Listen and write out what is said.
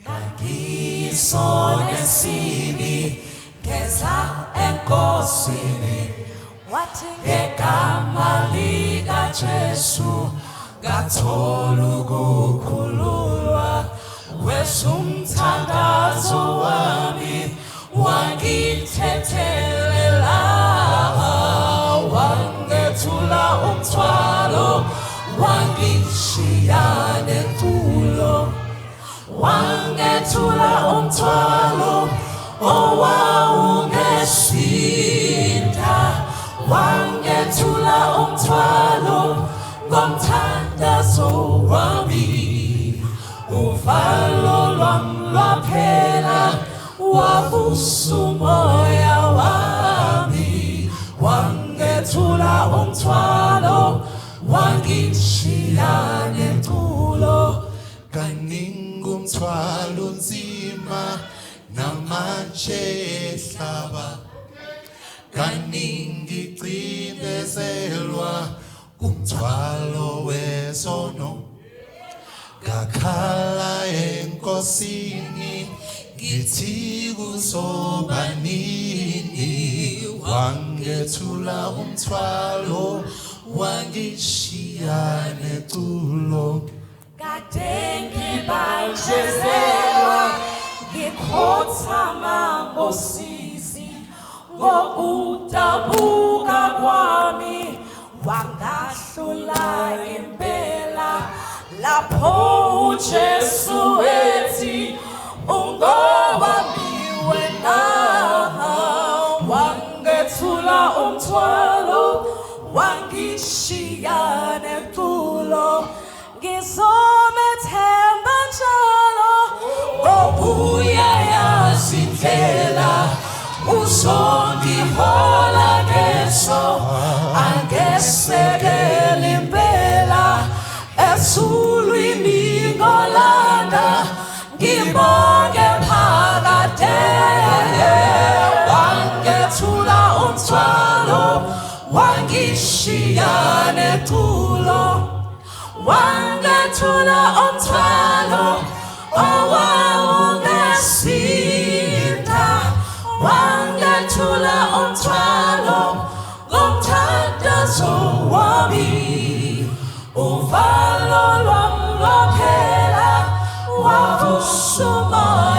Ngisongesini ngeza enkosini wathi ngegama likaJesu ngathola ukukhululwa wesumthandazo wami wangithethelela wangethula umthwalo wangishiya nentulo wangethula umthwalo owawungesinda wangethula umthwalo ngomthandazo wami uvalo lwami lwaphela wavusa umoya wami wangethula umthwalo wangishiya nentulo kaningumthwalo nzima namanje ehlaba kaningicinezelwa umthwalo wesono ngakhala enkosini ngithi kuzobanini wangethula umthwalo wangishiya netulo kade ngibanjezelwa ngikhothama ngosizi ngokudabuka kwami wangahlula impela lapho uJesu ethi ungowami wena wangethula umthwalo wangishiya netulo ngizomethemba njalo ngokuyayazi indlela uzongihola ngeso angesekele impela ezulwini ngolanda ngibonge phakade wangethula umthwalo wangishiya netulo wangethula umthwalo owawungesinda wangethula umthwalo ngomthandazo wami uvalo lwami lwaphela wavusa umoya